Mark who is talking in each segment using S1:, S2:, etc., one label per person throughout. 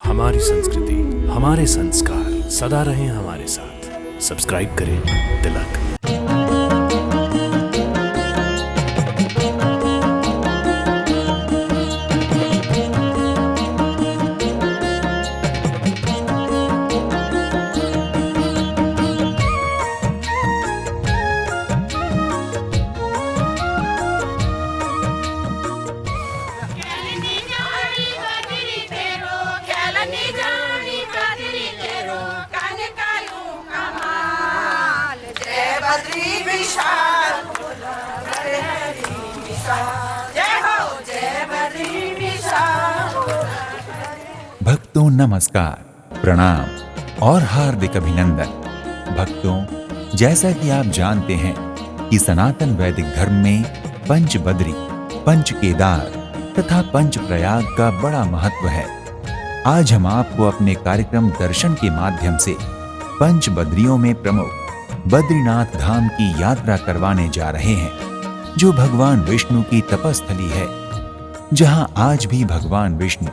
S1: हमारी संस्कृति, हमारे संस्कार सदा रहें हमारे साथ। सब्सक्राइब करें तिलक।
S2: भक्तों नमस्कार, प्रणाम और हार्दिक अभिनंदन। भक्तों, जैसा कि आप जानते हैं कि सनातन वैदिक धर्म में पंच बद्री, पंच केदार तथा पंच प्रयाग का बड़ा महत्व है। आज हम आपको अपने कार्यक्रम दर्शन के माध्यम से पंच बद्रियों में प्रमुख बद्रीनाथ धाम की यात्रा करवाने जा रहे हैं, जो भगवान विष्णु की तपस्थली है, जहां आज भी भगवान विष्णु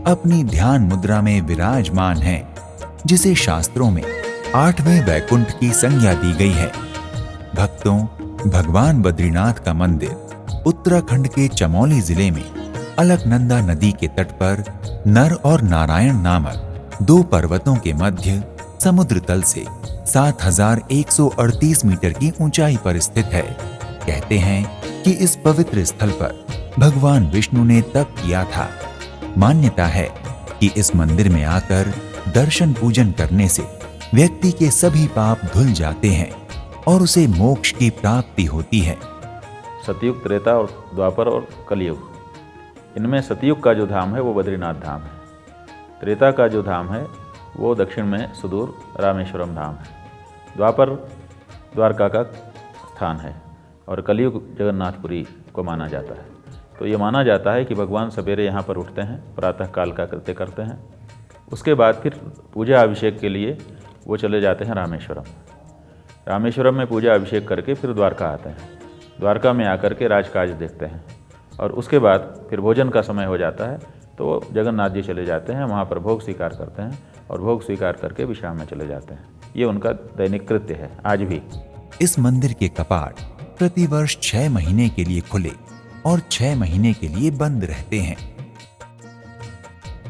S2: अपनी ध्यान मुद्रा में विराजमान हैं, जिसे शास्त्रों में 8वें वैकुंठ की संज्ञा दी गई है। भक्तों, भगवान बद्रीनाथ का मंदिर उत्तराखंड के चमोली जिले में अलकनंदा नदी के तट पर नर और नारायण नामक 2 पर्वतों के मध्य समुद्र तल से 7138 मीटर की ऊंचाई पर स्थित है। कहते हैं कि इस पवित्र स्थल पर भगवान विष्णु ने तप किया था। मान्यता है कि इस मंदिर में आकर दर्शन पूजन करने से व्यक्ति के सभी पाप धुल जाते हैं और उसे मोक्ष की प्राप्ति होती है।
S3: सतयुग, त्रेता और द्वापर और कलयुग, इनमें सतयुग का जो धाम है वो बद्रीनाथ धाम है। त्रेता का जो धाम है वो दक्षिण में सुदूर रामेश्वरम धाम है। द्वापर द्वारका का स्थान है और कलयुग जगन्नाथपुरी को माना जाता है। तो ये माना जाता है कि भगवान सवेरे यहाँ पर उठते हैं, प्रातः काल का कृत्य करते हैं, उसके बाद फिर पूजा अभिषेक के लिए वो चले जाते हैं रामेश्वरम। रामेश्वरम में पूजा अभिषेक करके फिर द्वारका आते हैं। द्वारका में आकर के राजकाज देखते हैं और उसके बाद फिर भोजन का समय हो जाता है, तो वो जगन्नाथ जी चले जाते हैं, वहाँ पर भोग स्वीकार करते हैं और भोग स्वीकार करके विश्राम में चले जाते हैं। ये उनका दैनिक कृत्य है आज भी।
S2: इस मंदिर के कपाट प्रतिवर्ष 6 महीने के लिए खुले और 6 महीने के लिए बंद रहते हैं।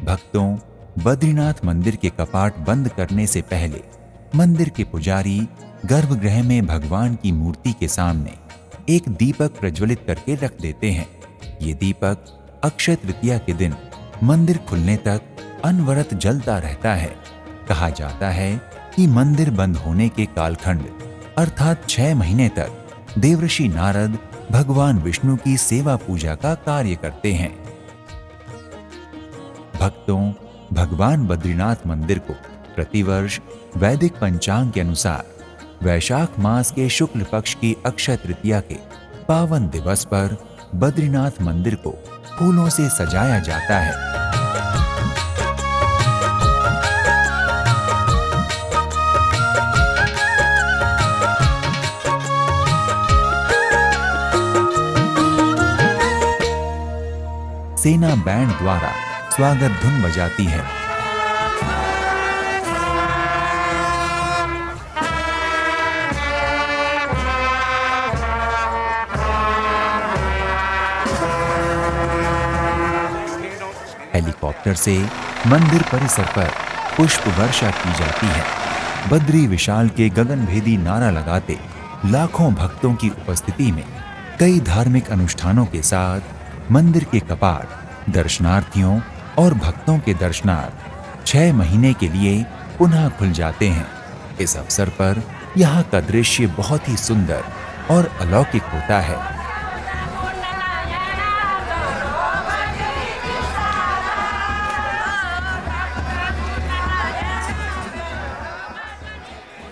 S2: भक्तों, बद्रीनाथ मंदिर के कपाट बंद करने से पहले मंदिर के पुजारी गर्भगृह में भगवान की मूर्ति के सामने एक दीपक प्रज्वलित करके रख देते हैं। ये दीपक अक्षय तृतीया के दिन मंदिर खुलने तक अनवरत जलता रहता है। कहा जाता है कि मंदिर बंद होने के कालखंड अर्थात 6 महीने तक देवर्षि नारद भगवान विष्णु की सेवा पूजा का कार्य करते हैं। भक्तों, भगवान बद्रीनाथ मंदिर को प्रतिवर्ष वैदिक पंचांग के अनुसार वैशाख मास के शुक्ल पक्ष की अक्षय तृतीया के पावन दिवस पर बद्रीनाथ मंदिर को फूलों से सजाया जाता है। सेना बैंड द्वारा स्वागत धुन बजाती है। हेलीकॉप्टर से मंदिर परिसर पर पुष्प वर्षा की जाती है। बद्री विशाल के गगनभेदी नारा लगाते लाखों भक्तों की उपस्थिति में कई धार्मिक अनुष्ठानों के साथ मंदिर के कपाट दर्शनार्थियों और भक्तों के दर्शनार्थ 6 महीने के लिए पुनः खुल जाते हैं। इस अवसर पर यहाँ का दृश्य बहुत ही सुंदर और अलौकिक होता है।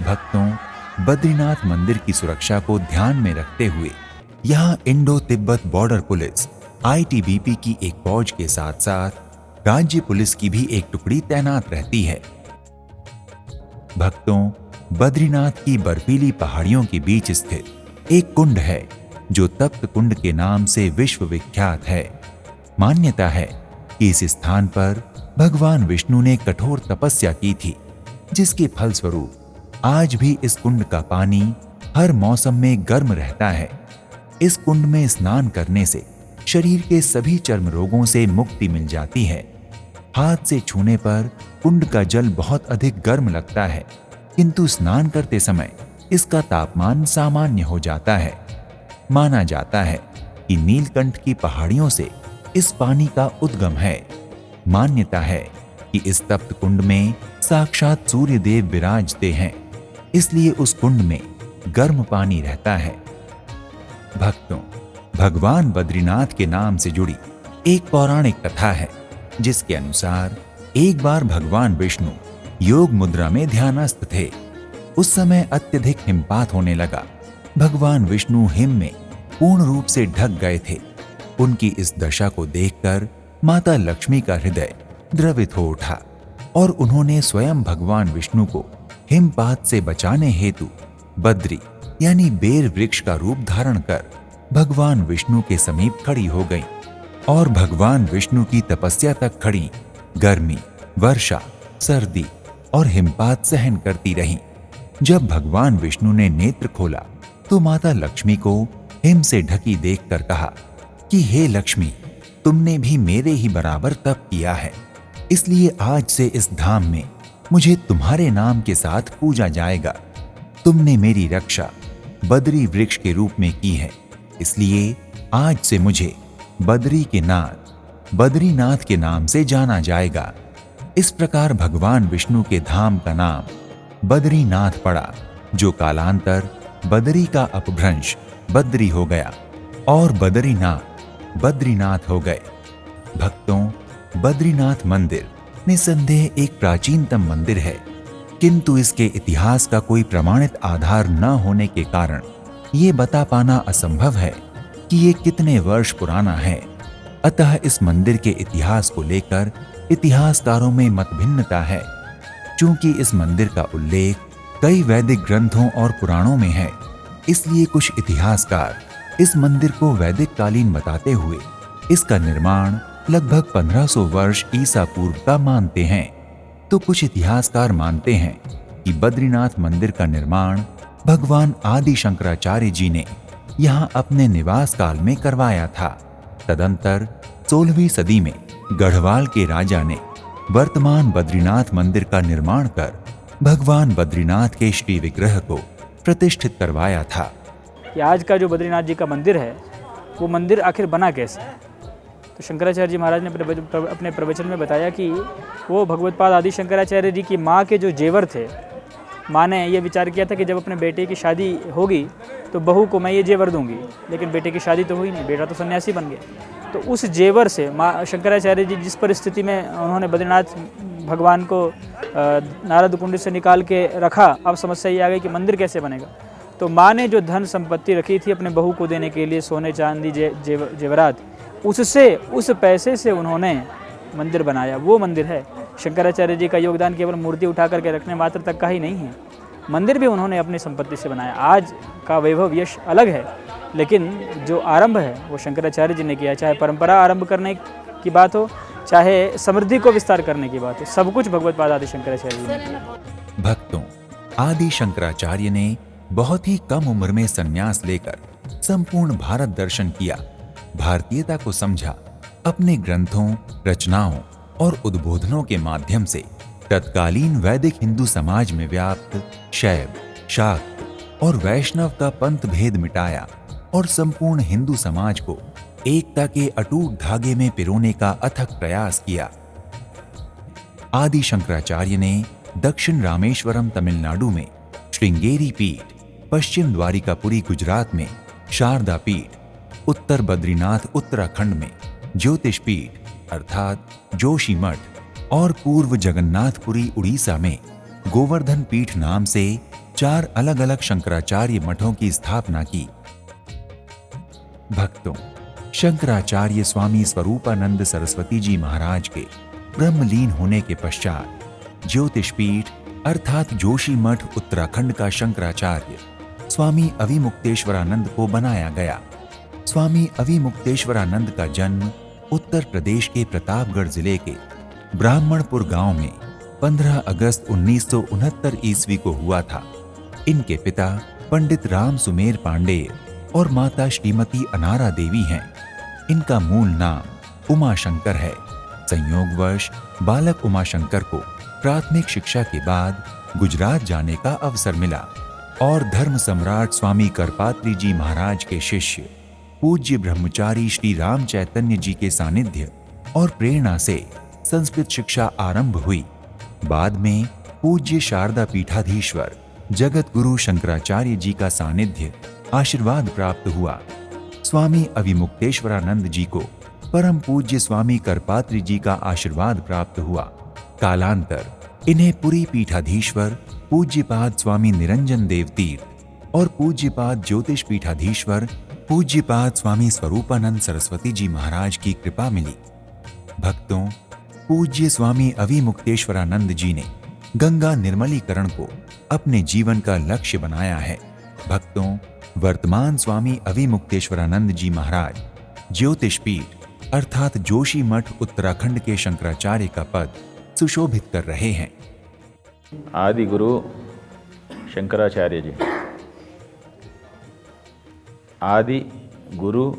S2: भक्तों, बद्रीनाथ मंदिर की सुरक्षा को ध्यान में रखते हुए यहाँ Indo Tibet border police ITBP की एक फौज के साथ साथ राज्य पुलिस की भी एक टुकड़ी तैनात रहती है। भक्तों, बद्रीनाथ की बर्फीली पहाड़ियों के बीच स्थित एक कुंड है जो तप्त कुंड के नाम से विश्व विख्यात है। मान्यता है कि इस स्थान पर भगवान विष्णु ने कठोर तपस्या की थी, जिसके फलस्वरूप आज भी इस कुंड का पानी हर मौसम में गर्म रहता है। इस कुंड में स्नान करने से शरीर के सभी चर्म रोगों से मुक्ति मिल जाती है। हाथ से छूने पर कुंड का जल बहुत अधिक गर्म लगता है, किंतु स्नान करते समय इसका तापमान सामान्य हो जाता है। माना जाता है कि नीलकंठ की पहाड़ियों से इस पानी का उद्गम है। मान्यता है कि इस तप्त कुंड में साक्षात सूर्य देव विराजते हैं, इसलिए उस कुंड में गर्म पानी रहता है। भक्तों, भगवान बद्रीनाथ के नाम से जुड़ी एक पौराणिक कथा है, जिसके अनुसार एक बार भगवान विष्णु योग मुद्रा में ध्यानस्थ थे। उस समय अत्यधिक हिमपात होने लगा। भगवान विष्णु हिम में पूर्ण रूप से ढक गए थे। उनकी इस दशा को देखकर माता लक्ष्मी का हृदय द्रवित हो उठा और उन्होंने स्वयं भगवान विष्णु को हिमपात से बचाने हेतु बद्री यानी बेर वृक्ष का रूप धारण कर भगवान विष्णु के समीप खड़ी हो गईं और भगवान विष्णु की तपस्या तक खड़ी गर्मी, वर्षा, सर्दी और हिमपात सहन करती रहीं। जब भगवान विष्णु ने नेत्र खोला तो माता लक्ष्मी को हिम से ढकी देखकर कहा कि हे लक्ष्मी, तुमने भी मेरे ही बराबर तप किया है, इसलिए आज से इस धाम में मुझे तुम्हारे नाम के साथ पूजा जाएगा। तुमने मेरी रक्षा बद्री वृक्ष के रूप में की है, इसलिए आज से मुझे बद्री के नाथ बद्रीनाथ के नाम से जाना जाएगा। इस प्रकार भगवान विष्णु के धाम का नाम बद्रीनाथ पड़ा, जो कालांतर बद्री का अपभ्रंश बद्री हो गया और बद्रीनाथ बद्रीनाथ हो गए। भक्तों, बद्रीनाथ मंदिर निसंदेह एक प्राचीनतम मंदिर है, किंतु इसके इतिहास का कोई प्रमाणित आधार न होने के कारण ये बता पाना असंभव है कि ये कितने वर्ष पुराना है। अतः इस मंदिर के इतिहास को लेकर इतिहासकारों में मतभिन्नता है। चूंकि इस मंदिर का उल्लेख कई वैदिक ग्रंथों और पुराणों में है, इसलिए कुछ इतिहासकार इस मंदिर को वैदिक कालीन बताते हुए इसका निर्माण लगभग 1500 वर्ष ईसा पूर्व का मानते हैं, तो कुछ इतिहासकार मानते हैं कि बद्रीनाथ मंदिर का निर्माण भगवान आदि शंकराचार्य जी ने यहाँ अपने निवास काल में करवाया था। तदंतर 16वीं सदी में गढ़वाल के राजा ने वर्तमान बद्रीनाथ मंदिर का निर्माण कर भगवान बद्रीनाथ के श्री विग्रह को प्रतिष्ठित करवाया था।
S4: कि आज का जो बद्रीनाथ जी का मंदिर है, वो मंदिर आखिर बना कैसे? तो शंकराचार्य जी महाराज ने अपने प्रवचन में बताया कि वो भगवत्पाद आदि शंकराचार्य जी की माँ के जो जेवर थे, माँ ने ये विचार किया था कि जब अपने बेटे की शादी होगी तो बहू को मैं ये जेवर दूंगी, लेकिन बेटे की शादी तो हुई नहीं, बेटा तो सन्यासी बन गया। तो उस जेवर से माँ शंकराचार्य जी जिस परिस्थिति में उन्होंने बद्रीनाथ भगवान को नारद कुंड से निकाल के रखा, अब समस्या ये आ गई कि मंदिर कैसे बनेगा। तो माँ ने जो धन संपत्ति रखी थी अपने बहू को देने के लिए, सोने चांदी जेवरात, उससे उस पैसे से उन्होंने मंदिर बनाया। वो मंदिर है। शंकराचार्य जी का योगदान केवल मूर्ति उठा करके रखने मात्र तक का ही नहीं है, मंदिर भी उन्होंने अपनी संपत्ति से बनाया। आज का वैभव यश अलग है, लेकिन जो आरंभ है वो शंकराचार्य जी ने किया। चाहे परंपरा आरंभ करने की बात हो, चाहे समृद्धि को विस्तार करने की बात हो, सब कुछ भगवत्पाद आदि शंकराचार्य जी ने किया।
S2: भक्तों, आदि शंकराचार्य ने बहुत ही कम उम्र में संन्यास लेकर संपूर्ण भारत दर्शन किया, भारतीयता को समझा। अपने ग्रंथों, रचनाओं और उद्बोधनों के माध्यम से तत्कालीन वैदिक हिंदू समाज में व्याप्त शैव, शाक्त और वैष्णव का पंथ भेद मिटाया और संपूर्ण हिंदू समाज को एकता के अटूट धागे में पिरोने का अथक प्रयास किया। आदि शंकराचार्य ने दक्षिण रामेश्वरम तमिलनाडु में श्रृंगेरी पीठ, पश्चिम द्वारिकापुरी गुजरात में शारदा पीठ, उत्तर बद्रीनाथ उत्तराखंड में ज्योतिष पीठ अर्थात जोशी मठ और पूर्व जगन्नाथपुरी उड़ीसा में गोवर्धन पीठ नाम से 4 अलग अलग शंकराचार्य मठों की स्थापना की। भक्तों, शंकराचार्य स्वामी स्वरूपानंद सरस्वती जी महाराज के ब्रह्मलीन होने के पश्चात ज्योतिष पीठ अर्थात जोशी मठ उत्तराखंड का शंकराचार्य स्वामी अविमुक्तेश्वरानंद को बनाया गया। स्वामी अविमुक्तेश्वरानंद का जन्म उत्तर प्रदेश के प्रतापगढ़ जिले के ब्राह्मणपुर गांव में 15 अगस्त 1969 ईस्वी को हुआ था। इनके पिता पंडित राम सुमेर पांडेय और माता श्रीमती अनारा देवी हैं। इनका मूल नाम उमाशंकर है। संयोगवश बालक उमाशंकर को प्राथमिक शिक्षा के बाद गुजरात जाने का अवसर मिला और धर्म सम्राट स्वामी करपात्री जी महाराज के शिष्य पूज्य ब्रह्मचारी श्री राम चैतन्य जी के सानिध्य और प्रेरणा से संस्कृत शिक्षा आरंभ हुई। बाद में पूज्य शारदा पीठाधीश्वर जगत गुरु शंकराचार्य जी का सानिध्य आशीर्वाद प्राप्त हुआ। स्वामी अविमुक्तेश्वरानंद जी को परम पूज्य स्वामी करपात्री जी का आशीर्वाद प्राप्त हुआ। कालांतर इन्हें पुरी पीठाधीश्वर पूज्यपाद स्वामी निरंजन देव तीर्थ और पूज्यपाद ज्योतिष पीठाधीश्वर पूज्यपाद स्वामी स्वरूपानंद सरस्वती जी महाराज की कृपा मिली। भक्तों, पूज्य स्वामी अविमुक्तेश्वरानंद जी ने गंगा निर्मलीकरण को अपने जीवन का लक्ष्य बनाया है। भक्तों, वर्तमान स्वामी अविमुक्तेश्वरानंद जी महाराज ज्योतिष पीठ अर्थात जोशी मठ उत्तराखंड के शंकराचार्य का पद सुशोभित कर रहे हैं।
S3: आदि गुरु शंकराचार्य जी। आदि गुरु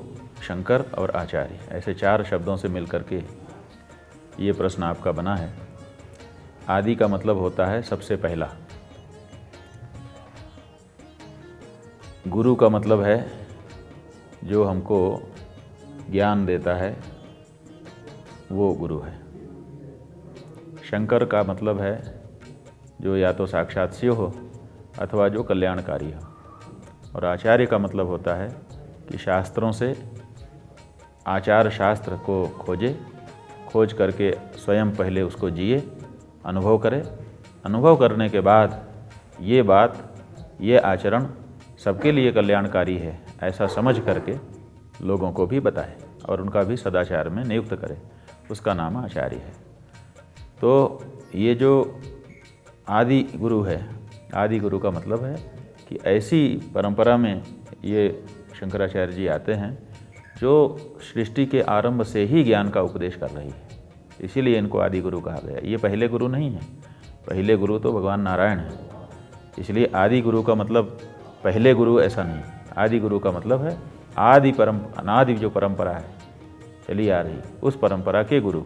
S3: शंकर और आचार्य, ऐसे 4 शब्दों से मिलकर के ये प्रश्न आपका बना है। आदि का मतलब होता है सबसे पहला। गुरु का मतलब है जो हमको ज्ञान देता है, वो गुरु है। शंकर का मतलब है जो या तो साक्षात शिव हो अथवा जो कल्याणकारी हो। और आचार्य का मतलब होता है कि शास्त्रों से आचार शास्त्र को खोज करके स्वयं पहले उसको जिए, अनुभव करे, अनुभव करने के बाद ये आचरण सबके लिए कल्याणकारी है ऐसा समझ करके लोगों को भी बताए और उनका भी सदाचार में नियुक्त करे, उसका नाम आचार्य है। तो ये जो आदि गुरु है, आदि गुरु का मतलब है कि ऐसी परंपरा में ये शंकराचार्य जी आते हैं जो सृष्टि के आरंभ से ही ज्ञान का उपदेश कर रही है, इसीलिए इनको आदि गुरु कहा गया। ये पहले गुरु नहीं है, पहले गुरु तो भगवान नारायण है। इसलिए आदि गुरु का मतलब पहले गुरु ऐसा नहीं। आदि गुरु का मतलब है अनादि जो परंपरा है चली आ रही, उस परंपरा के गुरु।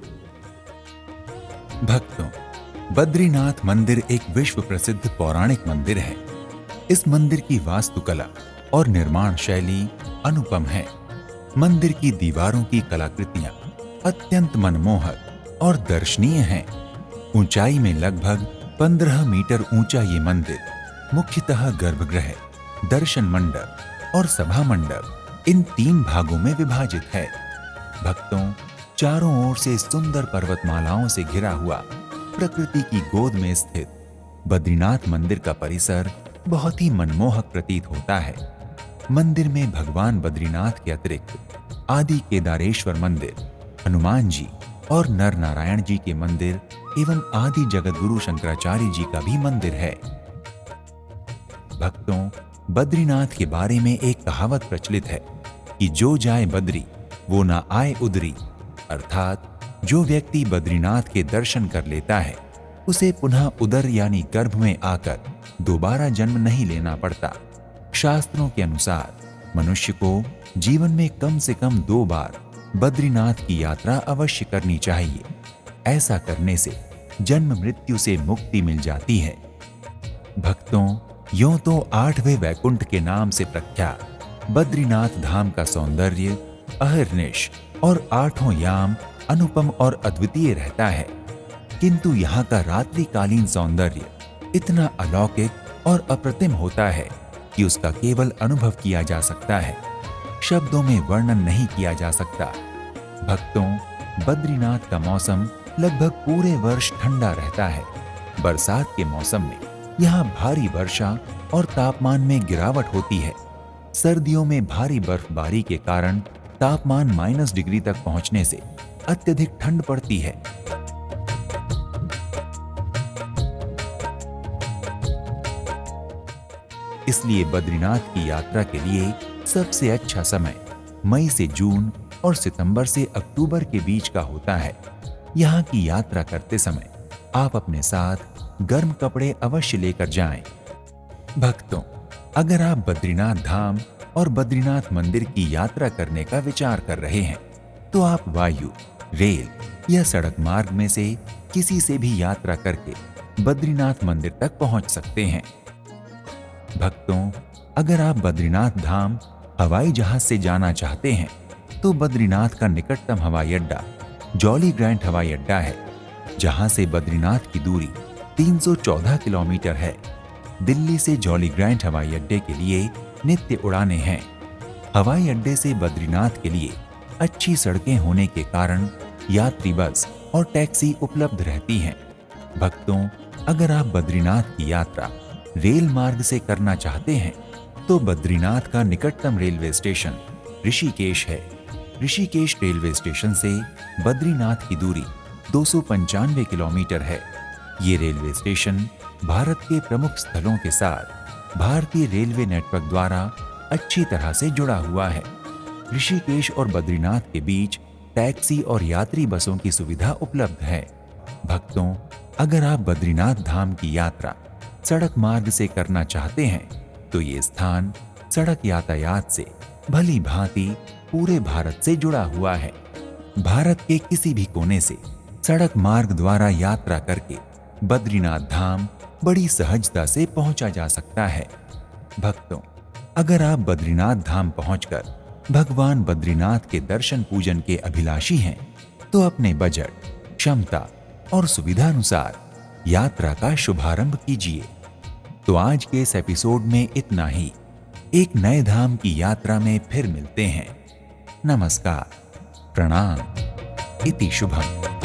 S2: भक्तों, बद्रीनाथ मंदिर एक विश्व प्रसिद्ध पौराणिक मंदिर है। इस मंदिर की वास्तुकला और निर्माण शैली अनुपम है। मंदिर की दीवारों की कलाकृतियां अत्यंत मनमोहक और दर्शनीय हैं। ऊंचाई में लगभग 15 मीटर ऊंचा ये मंदिर मुख्यतः गर्भगृह, दर्शन मंडप और सभा मंडप इन 3 भागों में विभाजित है। भक्तों, चारों ओर से सुंदर पर्वतमालाओं से घिरा हुआ प्रकृति की गोद में स्थित बद्रीनाथ मंदिर का परिसर बहुत ही मनमोहक प्रतीत होता है। मंदिर में भगवान बद्रीनाथ के अतिरिक्त आदि केदारेश्वर मंदिर, हनुमान जी और नर नारायण जी के मंदिर एवं आदि जगत गुरु शंकराचार्य जी का भी मंदिर है। भक्तों, बद्रीनाथ के बारे में एक कहावत प्रचलित है कि जो जाए बद्री वो ना आए उदरी, अर्थात जो व्यक्ति बद्रीनाथ के दर्शन कर लेता है उसे पुनः उदर यानी गर्भ में आकर दोबारा जन्म नहीं लेना पड़ता। शास्त्रों के अनुसार मनुष्य को जीवन में कम से कम 2 बार बद्रीनाथ की यात्रा अवश्य करनी चाहिए। ऐसा करने से जन्म मृत्यु से मुक्ति मिल जाती है। भक्तों, यूं तो 8वें वैकुंठ के नाम से प्रख्यात बद्रीनाथ धाम का सौंदर्य अहर्निश और 8 याम अनुपम और अद्वितीय रहता है, किंतु यहाँ का रात्रिकालीन सौंदर्य इतना अलौकिक और अप्रतिम होता है कि उसका केवल अनुभव किया जा सकता है, शब्दों में वर्णन नहीं किया जा सकता। भक्तों, बद्रीनाथ का मौसम लगभग पूरे वर्ष ठंडा रहता है। बरसात के मौसम में यहाँ भारी वर्षा और तापमान में गिरावट होती है। सर्दियों में भारी बर्फबारी के कारण तापमान -डिग्री तक पहुंचने से अत्यधिक ठंड पड़ती है। इसलिए बद्रीनाथ की यात्रा के लिए सबसे अच्छा समय मई से जून और सितंबर से अक्टूबर के बीच का होता है। यहाँ की यात्रा करते समय आप अपने साथ गर्म कपड़े अवश्य लेकर जाएं। भक्तों, अगर आप बद्रीनाथ धाम और बद्रीनाथ मंदिर की यात्रा करने का विचार कर रहे हैं तो आप वायु, रेल या सड़क मार्ग में से किसी से भी यात्रा करके बद्रीनाथ मंदिर तक पहुंच सकते हैं। भक्तों, अगर आप बद्रीनाथ धाम हवाई जहाज से जाना चाहते हैं तो बद्रीनाथ का निकटतम हवाई अड्डा जॉली ग्रांट हवाई अड्डा है, जहां से बद्रीनाथ की दूरी 314 किलोमीटर है। दिल्ली से जॉली ग्रांट हवाई अड्डे के लिए नित्य उड़ानें हैं। हवाई अड्डे से बद्रीनाथ के लिए अच्छी सड़कें होने के कारण यात्री बस और टैक्सी उपलब्ध रहती हैं। भक्तों, अगर आप बद्रीनाथ की यात्रा रेल मार्ग से करना चाहते हैं तो बद्रीनाथ का निकटतम रेलवे स्टेशन ऋषिकेश है। ऋषिकेश रेलवे स्टेशन से बद्रीनाथ की दूरी 295 किलोमीटर है। ये रेलवे स्टेशन भारत के प्रमुख स्थलों के साथ भारतीय रेलवे नेटवर्क द्वारा अच्छी तरह से जुड़ा हुआ है। ऋषिकेश और बद्रीनाथ के बीच टैक्सी और यात्री बसों की सुविधा उपलब्ध है। भक्तों, अगर आप बद्रीनाथ धाम की यात्रा सड़क मार्ग से करना चाहते हैं तो ये स्थान सड़क यातायात से भली भांति पूरे भारत से जुड़ा हुआ है। भारत के किसी भी कोने से सड़क मार्ग द्वारा यात्रा करके बद्रीनाथ धाम बड़ी सहजता से पहुंचा जा सकता है। भक्तों, अगर आप बद्रीनाथ धाम पहुंचकर भगवान बद्रीनाथ के दर्शन पूजन के अभिलाषी हैं तो अपने बजट, क्षमता और सुविधा अनुसार यात्रा का शुभारंभ कीजिए। तो आज के इस एपिसोड में इतना ही। एक नए धाम की यात्रा में फिर मिलते हैं। नमस्कार, प्रणाम, इति शुभम।